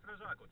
pro zsákot.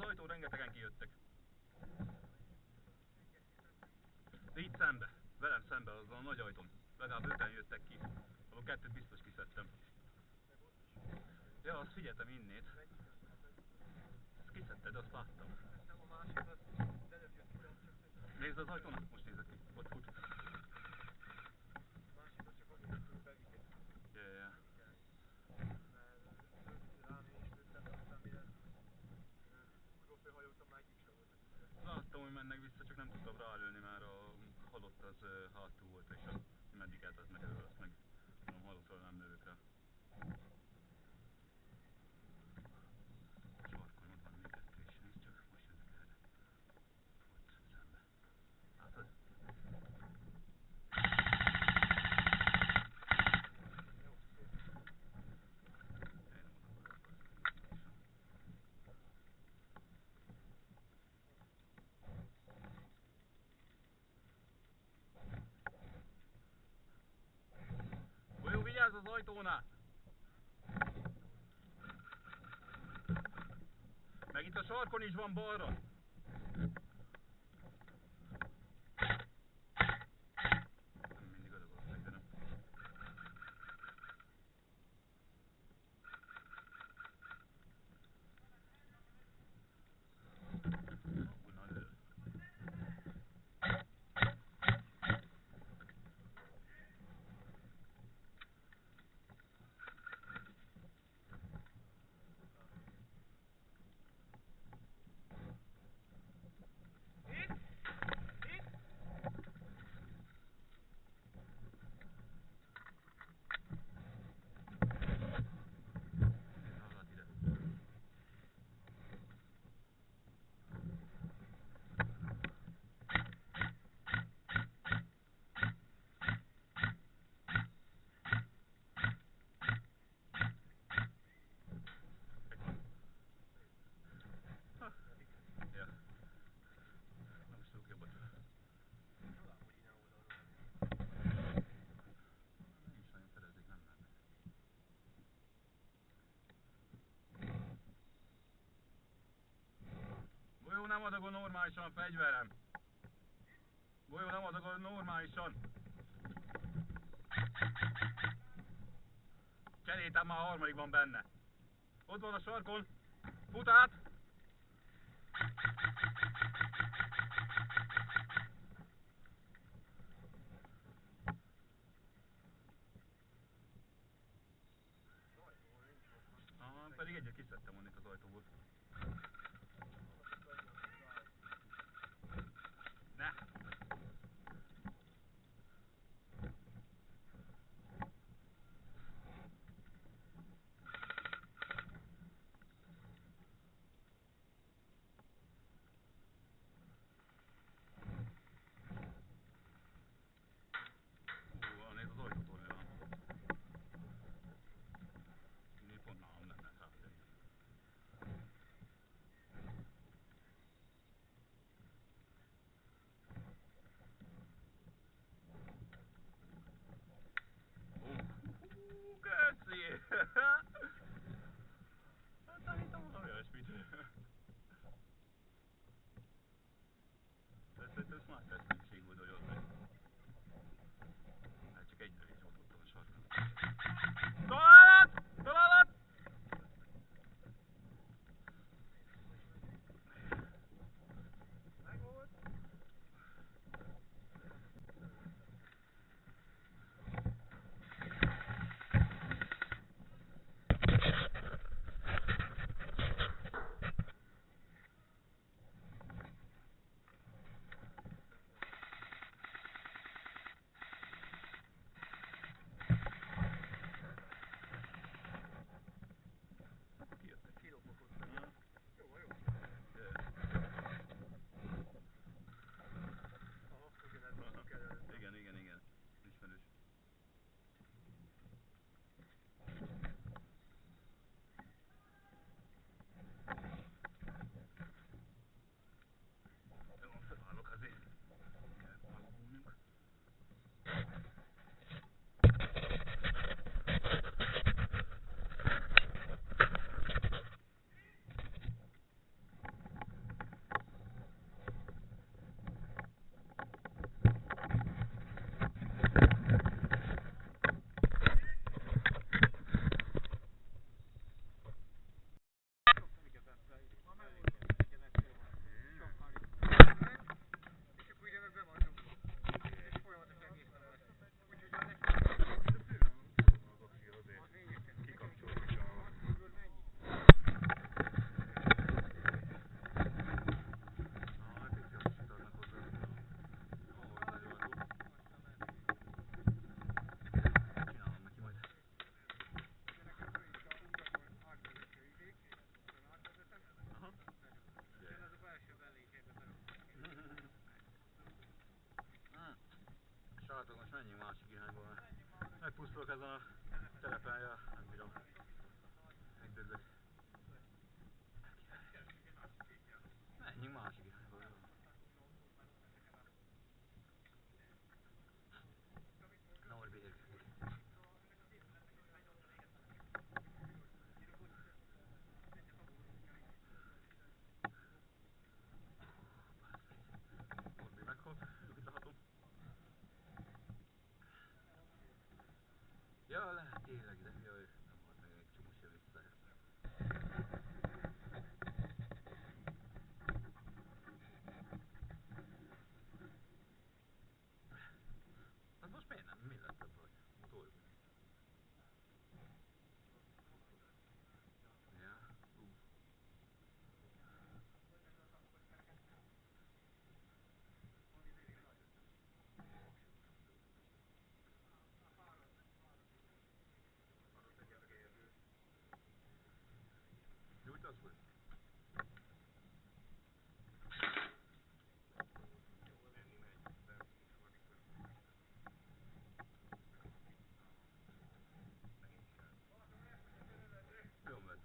ajtón rengetegen kijöttek. De itt szembe, velem szembe, az a nagy ajtón. Legalább 5-en jöttek ki. Abban 2-t biztos kiszedtem. Ja, azt figyeltem innét. Ezt kiszedted, azt láttam. Nézd az ajtón, most nézek ki. Ott fut. Yeah. Láttam, hogy mennek vissza, csak nem tudtam rálőni, mert a halott az hátul volt, és meddig eltett meg elől, azt meg mondom, halottról nem lövök rá. Sarkon ott van még 2 is, nézd csak, most jönnek erre. Ott szembe. Látod? Golyó, vigyázz az ajtónál! Meg itt a sarkon is van balra! Nem mindig adagolok meg, de nem. Onnan lő. Golyó, nem adagol normálisan, fegyverem! Golyó, nem adagol normálisan! Cserétem, már a harmadik van benne. Ott van a sarkon. Fut át! Pedig egyet kiszedtem onnit az ajtóból. Ne! Nézd az ajtótól le. Én pont nálam lenne rátenni. Köszi! Hát tanítom valami olyasmit. Szerintem smart tesztmentség volt, hogy ott meg. Hát csak egy lövés volt ott a sarkon. Találat! Találat! Srácok, most menjünk másik irányba. Megpusztulok ezen a telepen, ja, nem bírom. Megdöglök. Menjünk másik irányba, jó. Norbi érkezik. Norbi meghalt, juthatom. Ja, lehet tényleg, de jaj, nem volt meg, még csomós jön vissza. Hát most miért nem? Mi lett ebből? Motor? Ja, nyújtasz vagy? Jó meg.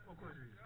Okos víz.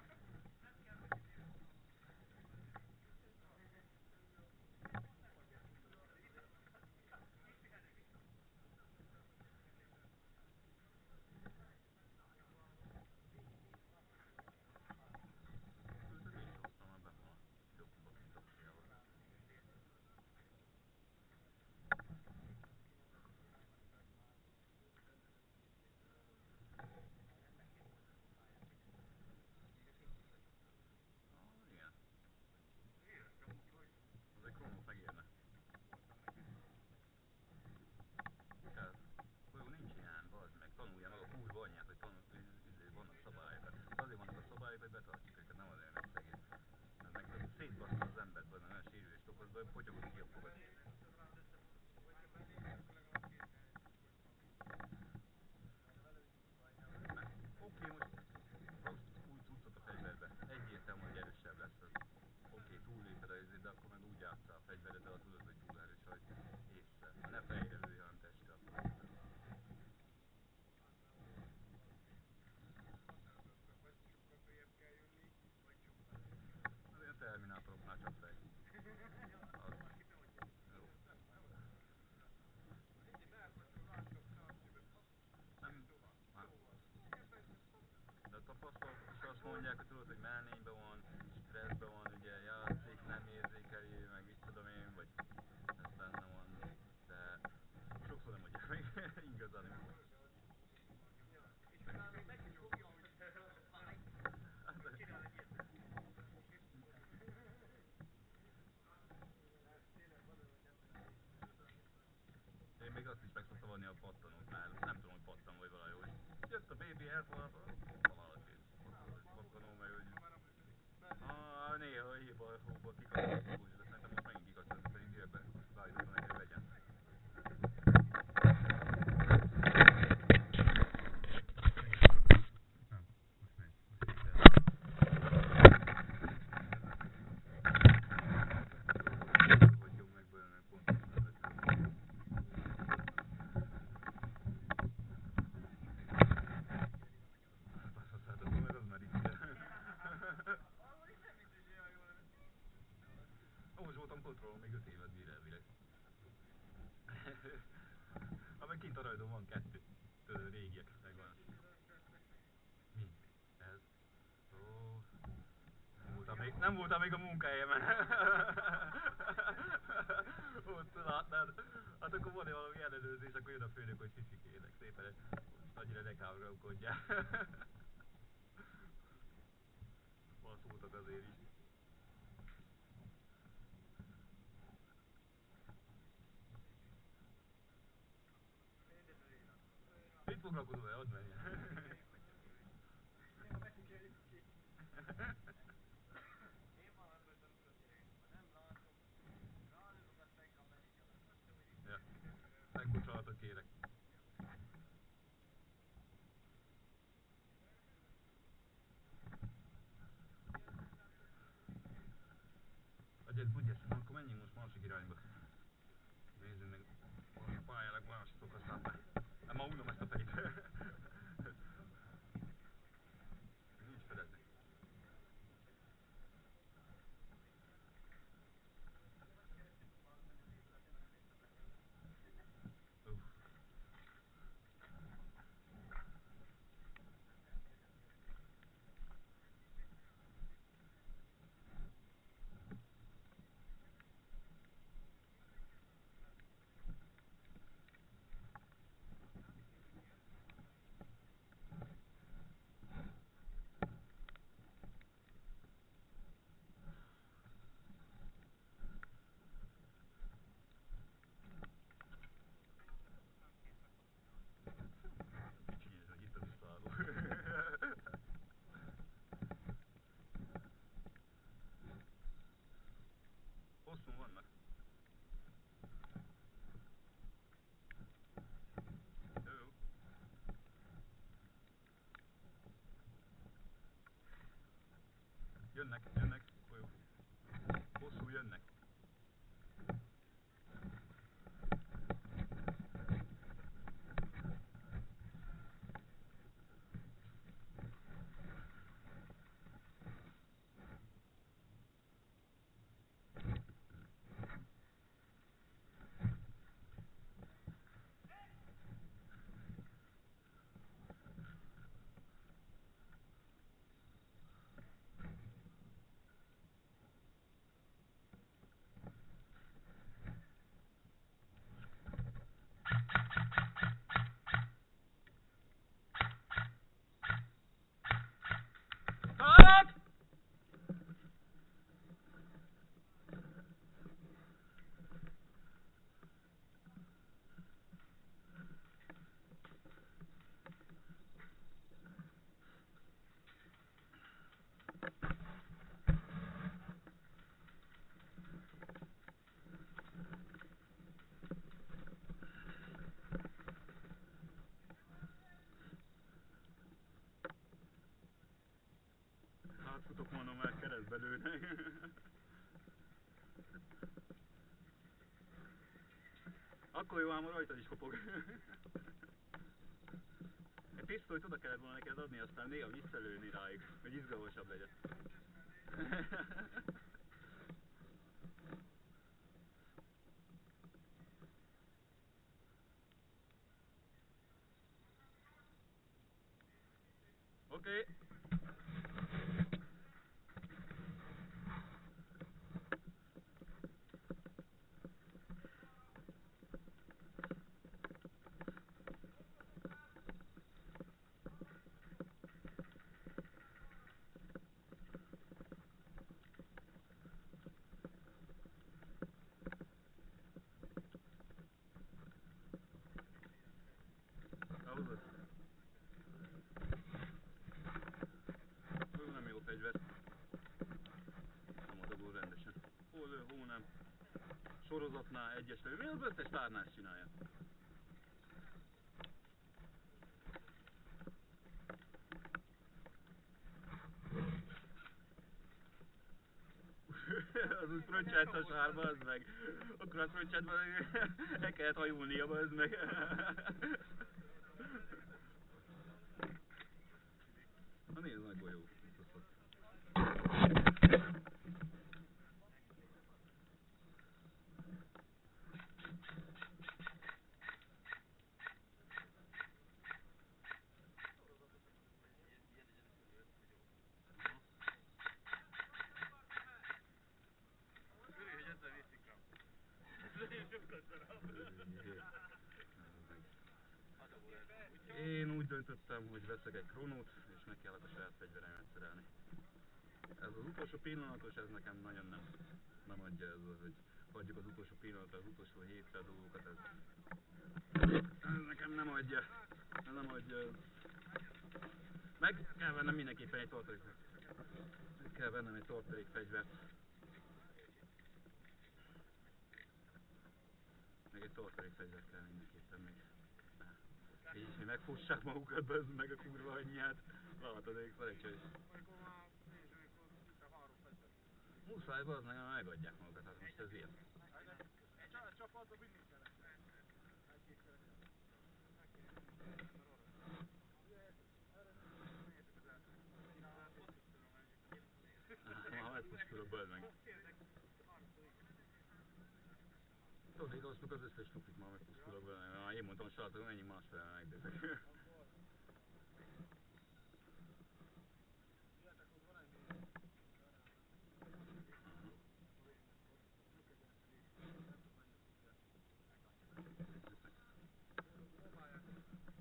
Igen, az egy krónót megérne. Tehát, jó, nincs ilyen, bazd meg, tanulja meg a kurva anyját, hogy vannak szabályok. Azért vannak a szabályok, hogy betartjuk őket, nem azért, mert szegény. Meg szétbaszta az embert, vagy olyan sérülést okoz, de potyogott ki a fogad. Oké, most úgy tudsz a fegyverbe. Egyértelmű, hogy erősebb lesz az. Oké, túlléped a izét, de akkor meg úgy játsszál a fegyvereddel, ha tudod, hogy túl erős vagy észre. Ne fejre lőj, hanem testre, akkor. Azért a terminátoroknál csak fej. Az. Jó. Nem. Hát. De a tapasztalatok is azt mondják, hogy tudod, hogy mellényben van, stresszben van, ugye játszik, nem érzékeli, meg mit tudom én, vagy ez benne van, de sokszor nem mondják meg igazán. Én még azt is meg szoktam adni a pattanóknál, nem tudom, hogy pattan vagy valahogy, hogy jött a baby, elfogad, találok én. Pattanó meg, hogy... Néha hiba hóba kikapcsolsz a kulcs, de szerintem most megint kikapcsolsz, pedig direkt beállítottam neki, hogy legyen. Hagyjon meg belőle, pont azt nevettem. Basszaszátok, mert az már itt. Most voltam kontrollon még 5 évet bír elvileg. Meg kint a rajdon van 2. Tudod, régiek, megvan. Mi? Ez? Ó, nem voltam még a munkahelyemen. Ott látnád. Hát akkor van valami ellenőrzés, akkor jön a főnök, hogy sziszikének szépen. Annyira ne kávrakodjál. Baszultak azért is. Mit foglalkozol vele? Add menjen. Ja, megbocsánatot kérek. Adjad, budjesz, akkor menjünk most másik irányba. Nézzünk jönnek, jönnek. Hosszú jönnek. Hát! Hát futok, mondom, mert keresztbe lőnek. Akkor jó, ám rajtad is kopog. Egy pisztolyt oda kellett volna neked adni, aztán néha visszalőni rájuk, hogy izgalmasabb legyen. Oké. Ahhoz. Ő nem jó fegyver. Nem adagol rendesen. Hol ő, hol nem. Sorozatnál, egyes lövő. Mi az összes tárnál csinálja? Az úgy fröccsent a sárba, az meg. Akkor a fröccsentben el kellett hajulnia, az meg. Na nézd, nagy golyó. Én úgy döntöttem, hogy veszek egy krónót, és meg kellett a saját fegyveremet szerelni. Ez az utolsó pillanatos, ez nekem nagyon nem adja ez az, hogy hagyjuk az utolsó pillanatra, az utolsó hétre a dolgokat, ez nekem nem adja. Ez nem adja. Meg kell vennem mindenképpen egy tartalékfegyvert. Meg kell vennem egy tartalékfegyvert. Meg egy tartalékfegyver kell mindenképpen még. Így, hogy megfussák magukat, bezd meg a kurva anyját. Látod, ők szerencsés. Muszáj, bazd meg, megadják magukat, hát most ez ilyen. Már megpusztulok, bazd meg. Tudod, itt osztuk az összes tupit, már megpusztulok bele, mert én mondtam, srácok, menjünk másfele megdőzek.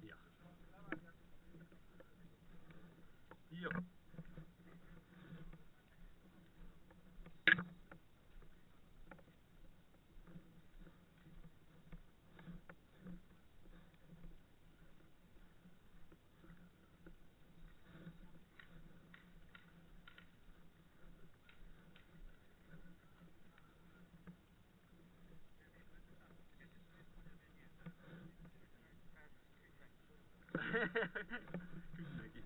Ja. Jó. Küld neki.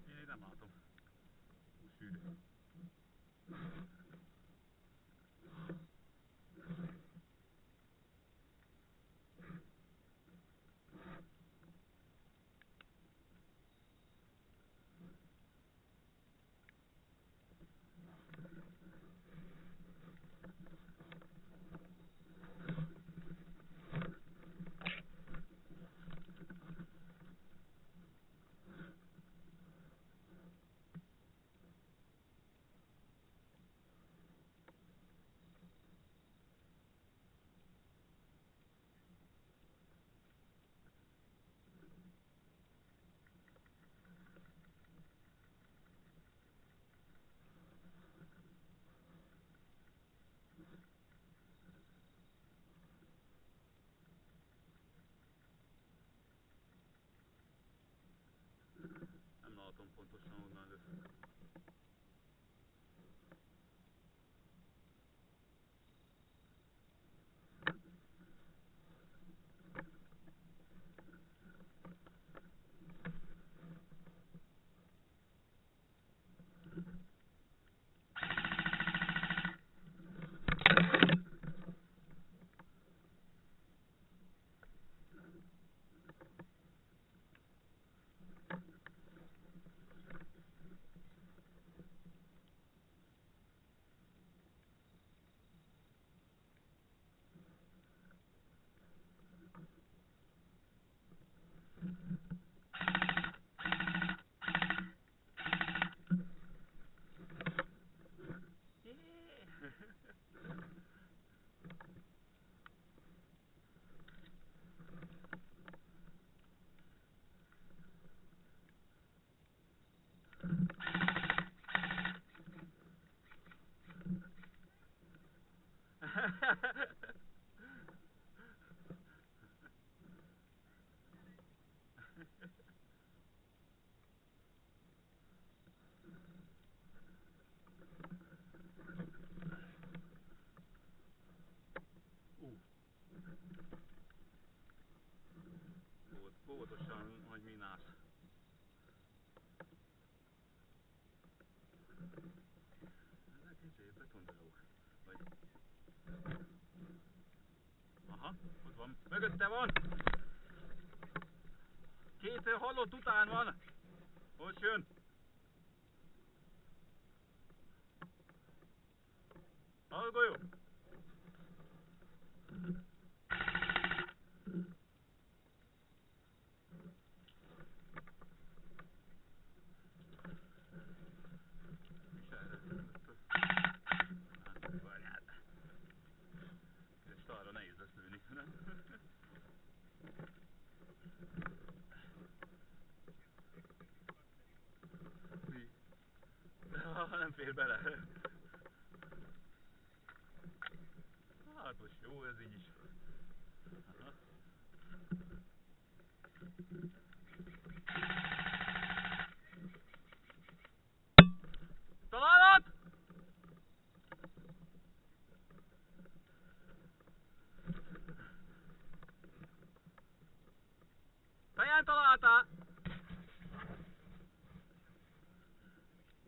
Én nem látom. Szűrő. Nem látom pontosan onnan lő. Óvatosan, hogy minás. Ezek betondarok. Vagy... Aha, ott van. Mögötte van! Két halott után van! Most jön! Hallgolyó! Arra nehéz lesz lőni. Nem fér bele. Hát most jó ez így is. Aha. Találat! Feján találtál!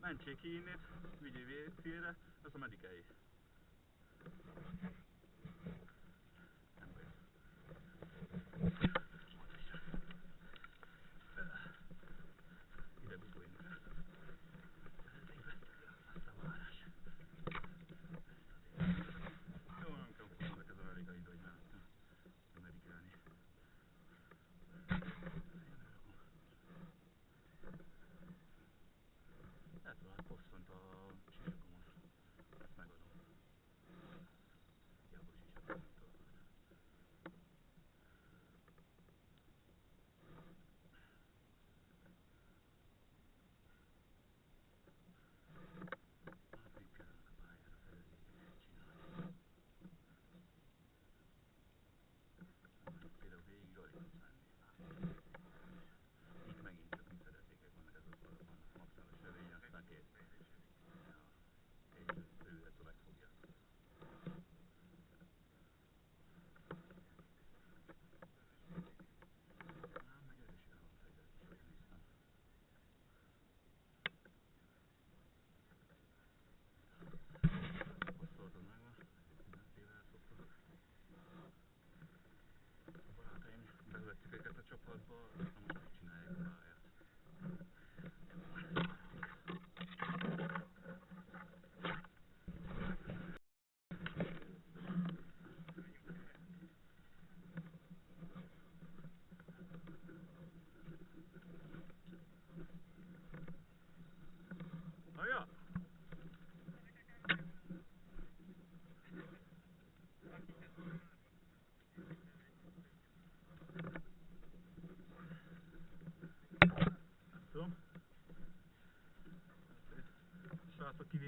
Mentsék ki innét, vigyél félre, az a medikáé. Ide gugoljunk rá. Aztán várás. Jó, nem kell fognak ez a medikai idő, hogy mellettem medikálni.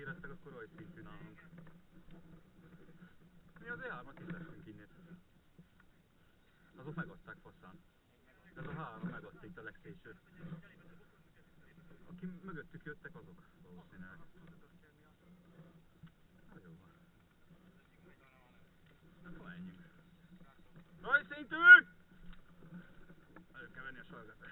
érettek, akkor rajtszintű nálunk. Mi az E3-at is tettünk innét. Azok megadták faszán. Ez a 3 megadta itt a legszélsőt. Aki mögöttük jöttek, azok valószínűleg. Na jó van. Akkor menjünk. Rajtszintű! Elő kell venni a salgát.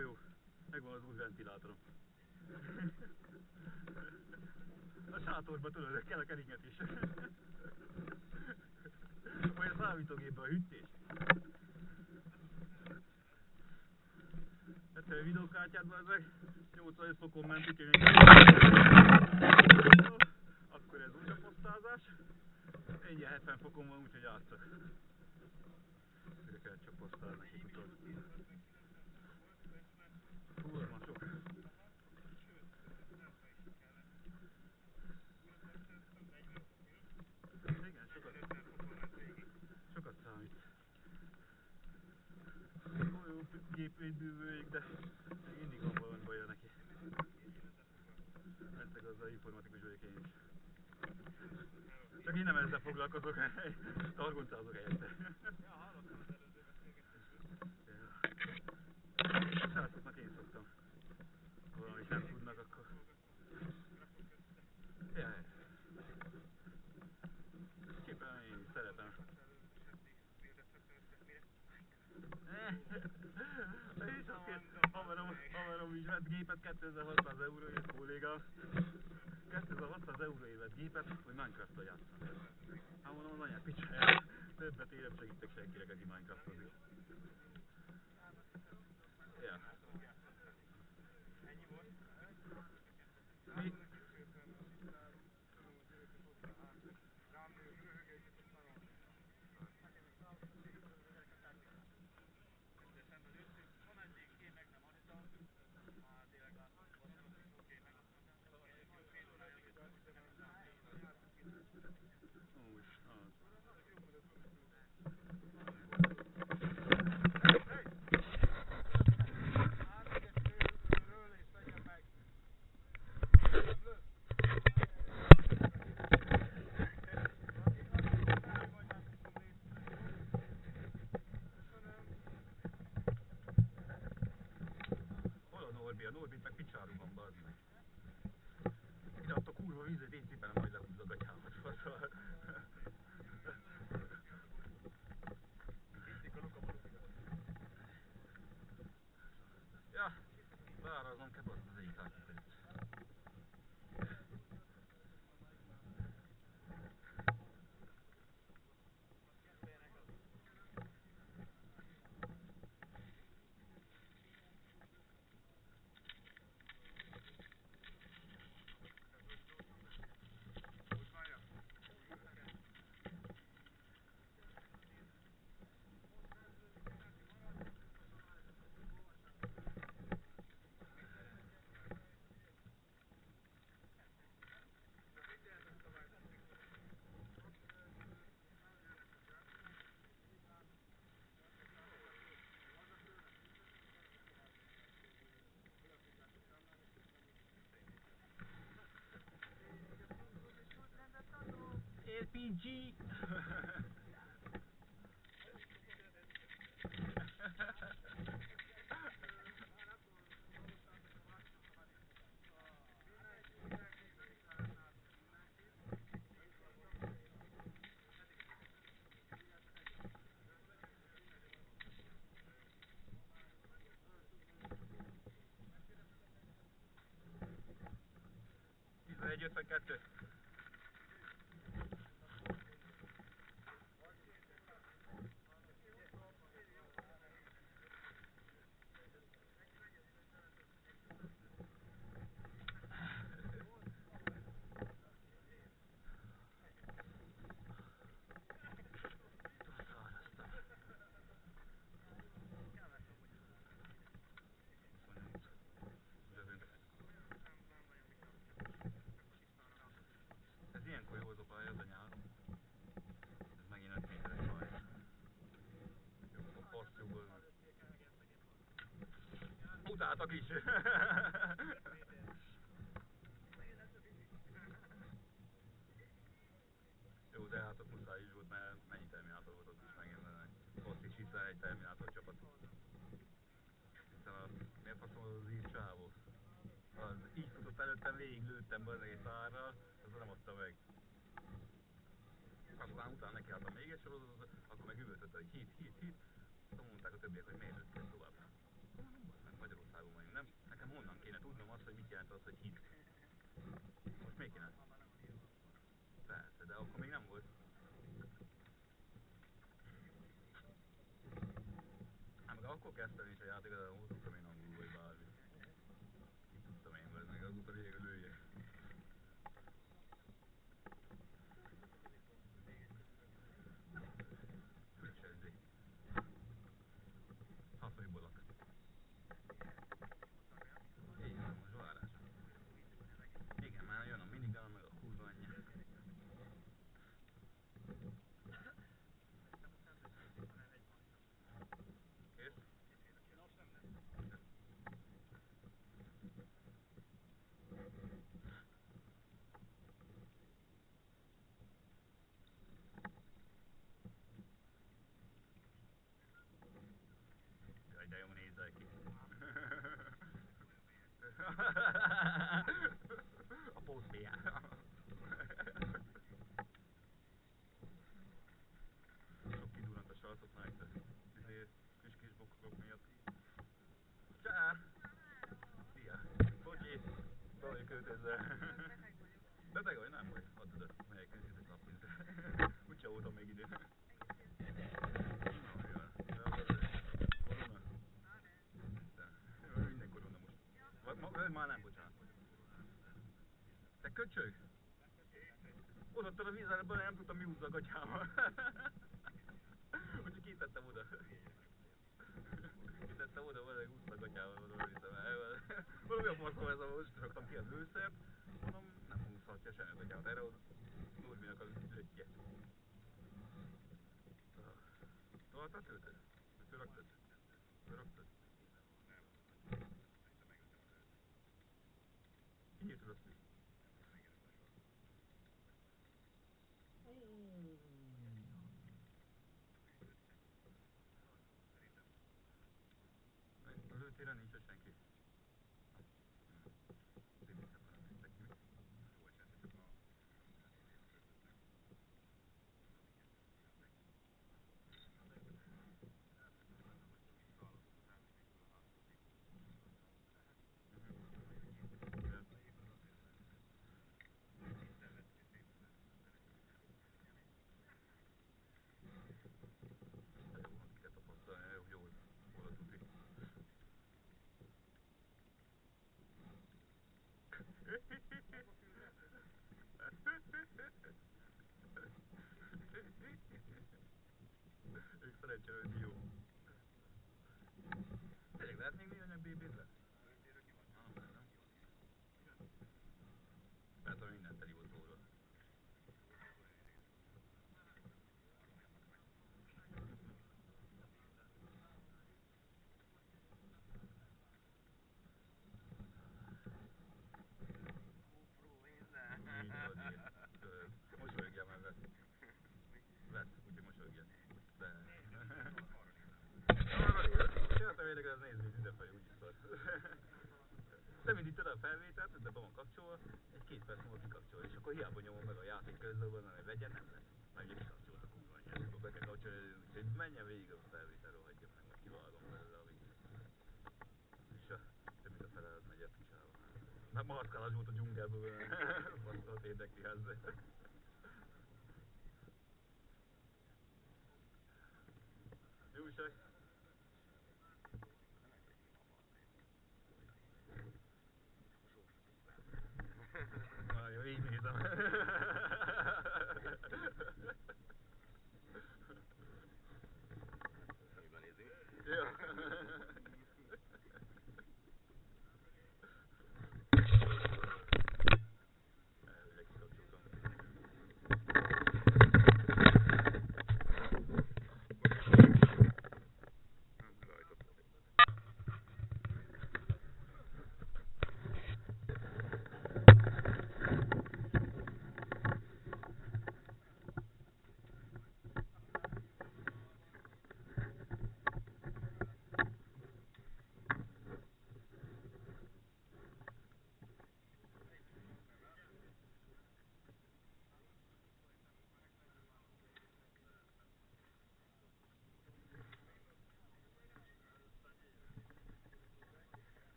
Jó, megvan az új ventilátorom. A sátorba tudod, kell a keringet is. Vagy a számítógépben a hűtés. Vettem a videókártyát, az meg 85 fokon ment, úgyhogy még akkor ez újra posztázás. Ennyi 70 fokon van, úgyhogy átszak. Mire kell csak posztázni egy utód. Hú, az már sok. Igen, sokat számít. Jó gépét bűvöljék, de mindig van valami baja neki. Persze azzal informatikus vagyok én is. Csak én nem ezzel foglalkozok, targoncázok helyette. A srácoknak én szoktam. Ha valamit nem tudnak, akkor... Jaj. Szépen én is szeretem. És azt hamarom is vett gépet, 2600 euróért kollégám. 2600 euróért vett gépet, hogy Minecraft-tal játszani. Hát mondom, az anyák picsáját. Többet én nem segítek senkinek, aki Minecraftozik. Ja. Mi? Úgy, az. Hol a Norbi? A Norbit meg picsáru van, bazd meg. Ide ott a kurva vízét, én szépen majd lehúzza a gatyámat, faszal. Ja, beáraznom kell bazd az egyik átjukat. LPG! 1.52. Ez ilyenkor jó az a pálya, az a nyáron. Ez megint 5 méteres pálya. Jó, a passzjúból meg. Utáltak is! Jó, de hát ott muszáj is volt, mert mennyi terminátor volt ott is megint benne. Ott is hiszen egy terminátor csapat. Hiszen a... miért faszom az ír csávó? Az így futott előttem, végig lőttem be az egész árral, az nem adta meg. Aztán utána nekiálltam még egy sorozatot, akkor meg üvöltött, hogy hit. Aztán mondták a többiek, hogy miért lőttél tovább. Nem, meg Magyarországon vagyunk, nem? Nekem honnan kéne tudnom azt, hogy mit jelent az, hogy hit. Most még kéne? Persze, de akkor még nem volt. Hát meg akkor kezdtem is a játékot, de nem tudtam én angolul vagy bármi. Így tudtam én vele, meg azóta lényeg, hogy lőjek. Hűcsezzi. Hafajbolak. Így van, most várás. Igen, már jön a minigun, meg a kurva anyja. Kész? Jaj, de jó nézzel ki. A pózpéján. Sok kidurrant a srácoknál itt a kis bokkok miatt. Csá! Szia! Bocsi! Be vagy költözve. Beteg vagy? Nem vagy. Add oda. Melyek nézzétek napint. Úgyse voltam még idén. Korona? Minden korona most. Már nem, bocsánat. Te köcsög! Odaadtad a vízárba, nem tudtam mi húzza a gatyával. Úgyhogy kitettem oda. Kitettem oda, valami húzta a gatyával, oda viszem el. Valami a faszom ez, most raktam ki az lőszert. Mondom, nem húzhatja semmi a gatyával. Erre az Norbinak a löttje. Tovább töltöd? Fölraktad? Fölraktad? Kinyitod azt is? A lőtéren nincs ott senki. Ők szerencsére, hogy jó. Tényleg lehet még műanyag BB-zel? Nem. Mert ami minden teli volt róla. Így van, így. Mosolyogjál már, vett. Vett, úgyhogy mosolyogjál. De... Csináltam érdekes, az néző, hogy üdefaj, úgyis szar. De mindig tudod a felvételt, de be van kapcsolva, egy 2 perc múlva kikapcsol, és akkor hiába nyomom meg a játék közben, hogy vegyen, nem lesz. Már ugye kikapcsolt a kurva anyját, akkor be kell kapcsolni, úgyhogy menjen végig a felvétel, rohadja meg, majd kivágom belőle a vicc. És több mint a felelet megy a picsába. Mahaszkálás volt a dzsungelből, basztott érdekli ez. Mi újság? Jó, így nézem. Miben nézzük? Ja. Elvileg kikapcsoltam. Rajta.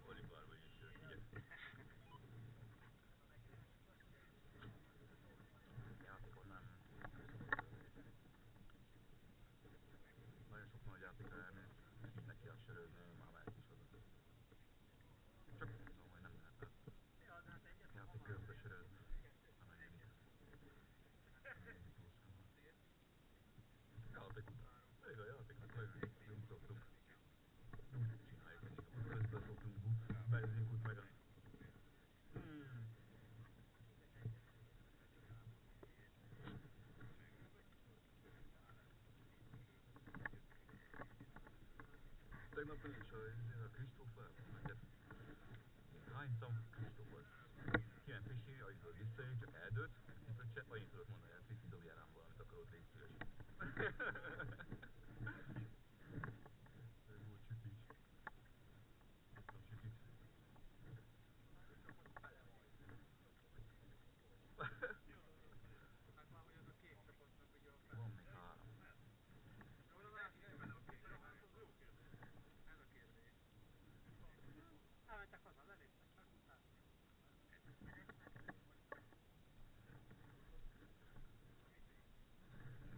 Alig várva, hogy is figyelj. Játékot nem. Nagyon sok nagy játékra elmész, és így neki sörözni, már mehet is oda. Csak mondom, hogy nem lehet át. Játék közben söröz, amennyi játék után. Még a játéknak nagyon szoktunk. Úgy csináljuk, hogy közben szoktunk benzinkút meg a... Tegnap is a Kristóffal, neked hányszam Kristóf volt? Kiment pisé, agyból visszajön, csak eldőlt, cipőcse, annyit tudok mondani, hogy Cici dobjál rám valamit, akarod, légy szíves. Ez volt süti is. Adtam sütit. Van még 3.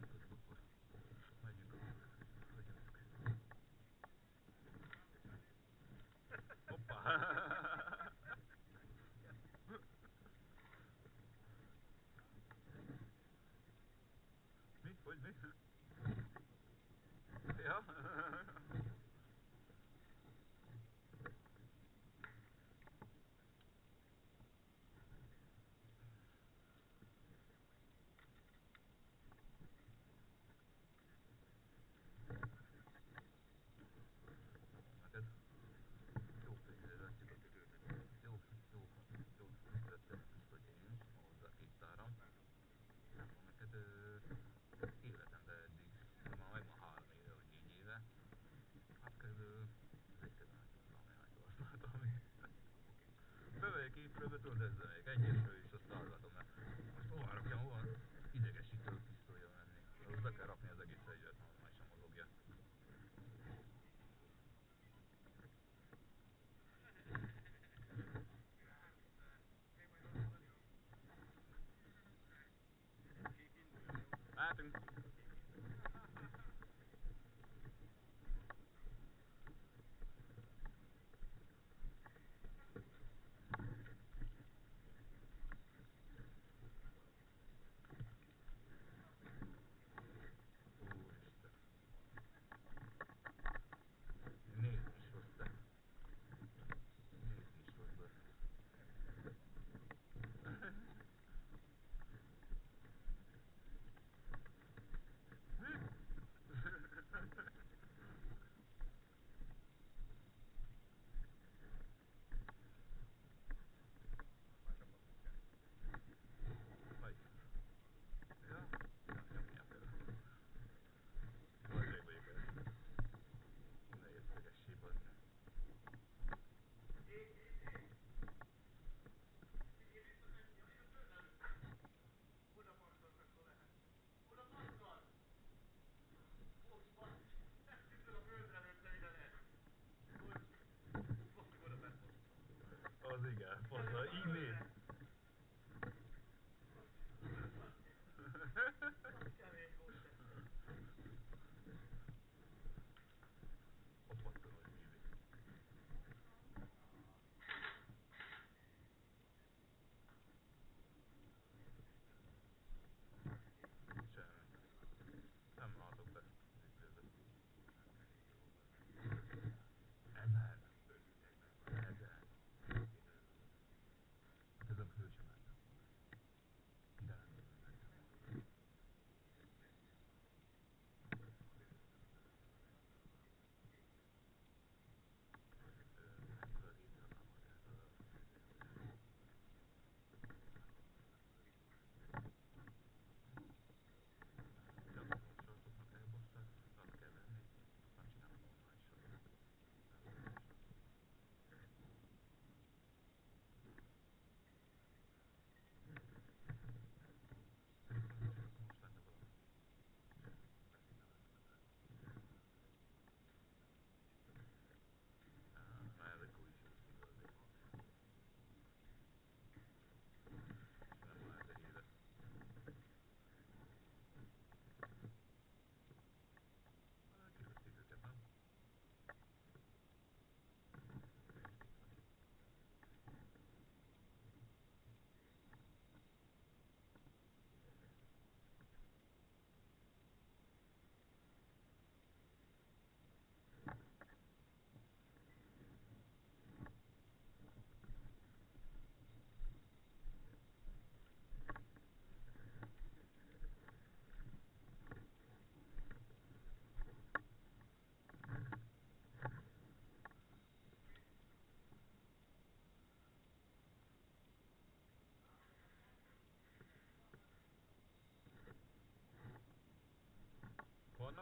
Megyünk akkor. Megyünk. Hoppá! Mi? Hogy mi? Ja? Neked? Jó fejlesztjük a tükröt. Jó tükröt hogy én is, hozzá 2 áram. Nem tudom, neked életemben eddig, már megvan 3 éve vagy 4 éve. Hát körülbelül az egy kezemet valami meghasználatom. Bemegyek étterembe, tudod ezzel megyek, egyesről is azt hallgatom, mert most hova rakjam, hova idegesítő pisztolya menni. Ahhoz be kell rakni az egész egyet, normálisan mozogja. Mehetünk.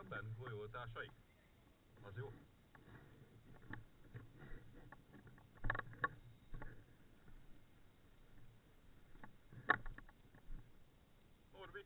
vannak bent golyótársaik? Az jó. Norbi.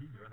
Így van.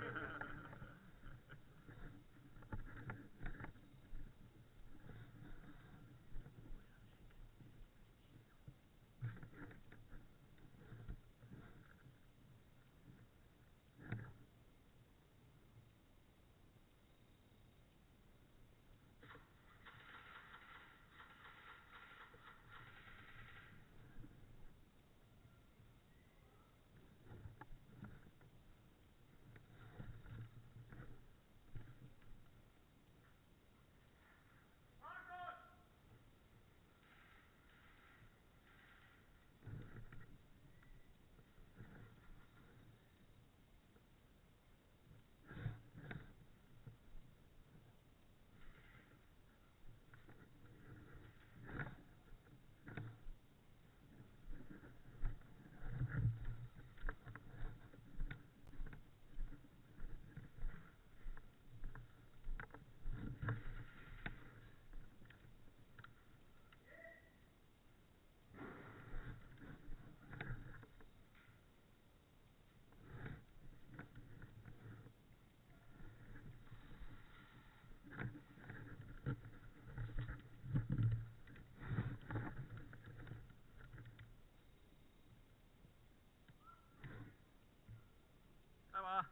Eva!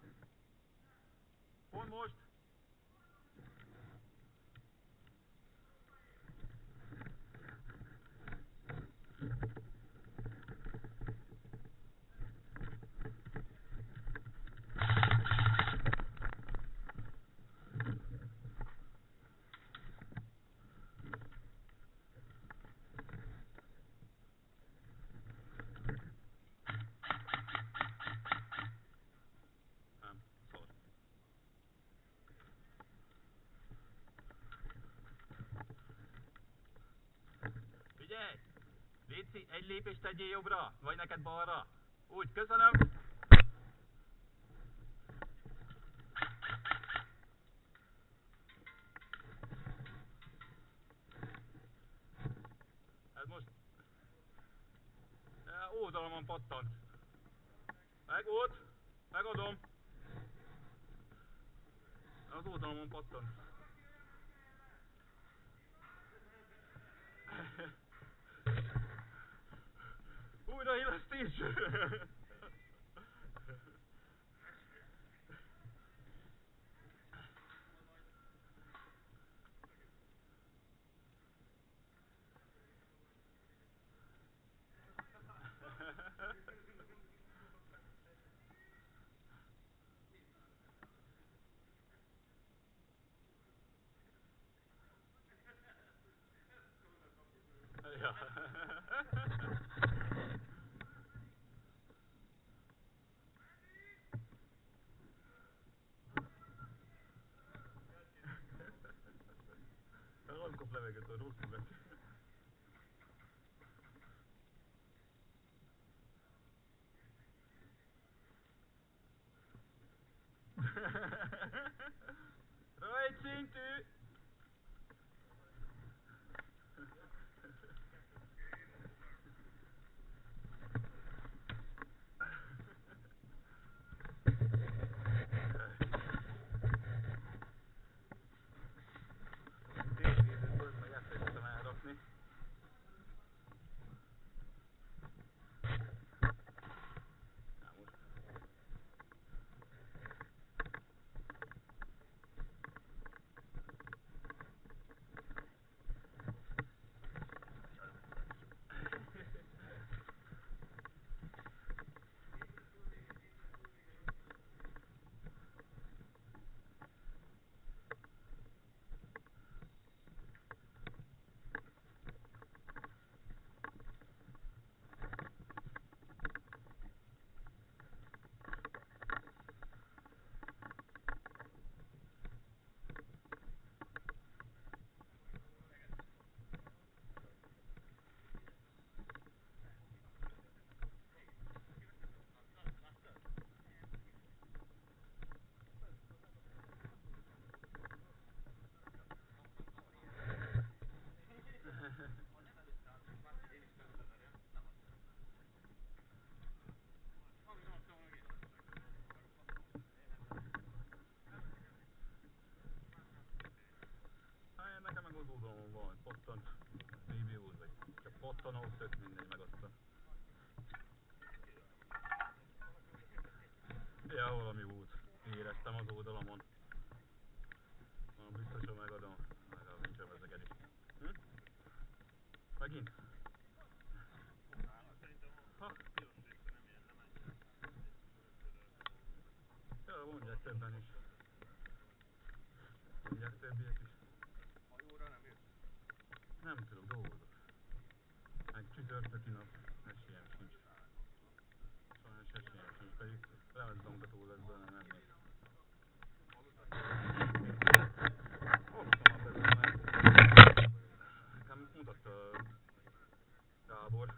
Pont most! Nem, szar. Figyelj! Léci, egy lépést tegyél jobbra, vagy neked balra. Úgy, köszönöm! Ez most... Oldalamon pattant. Meg volt, megadom. asztalomon pattant. Újraélesztés! Ja. Han kap levegőt, a rosszul vett. Rajtszintű! Tényleg, meg elfelejtettem elrakni. Na most. Hát nekem meg az oldalon van, hogy pattant. BB út, vagy csak pattanó, tök mindegy, megadta. Ja, valami út. Éreztem az oldalamon. Biztos, hogy megadom. Legalább nincs vezekedés. Hm? Megint? Ha? Ja, mondják többen is. Mondják többiek is. Nem tudok, dolgozok. Meg csütörtöki nap, esélyem sincs. Sajnos esélyem sincs, pedig lemezbemutató lesz benne menni. Hallottam a belőle, mert nekem mutatta Gábor.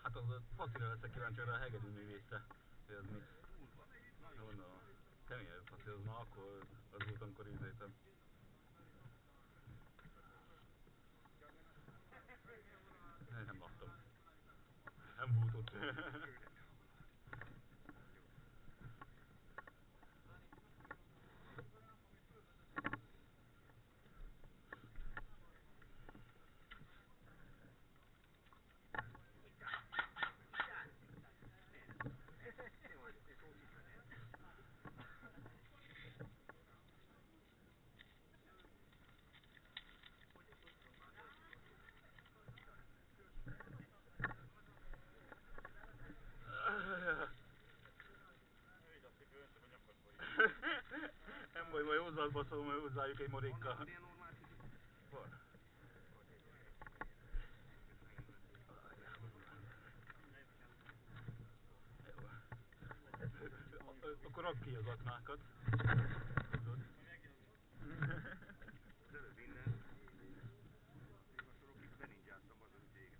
Hát az a facira leszek kíváncsi arra a hegedű művészre, hogy az mi. Gondolom. Kemény ez faci, az már akkor az volt, amikor ízéltem. Nem láttam. Nem volt ott. Nem baj, majd hozzád baszolom, majd hozzájuk egy morékkal. Van. Akkor rakd ki az aknákat. Tudod? Előbb innen, még a sorokig beninjáztam azon, hogy éget.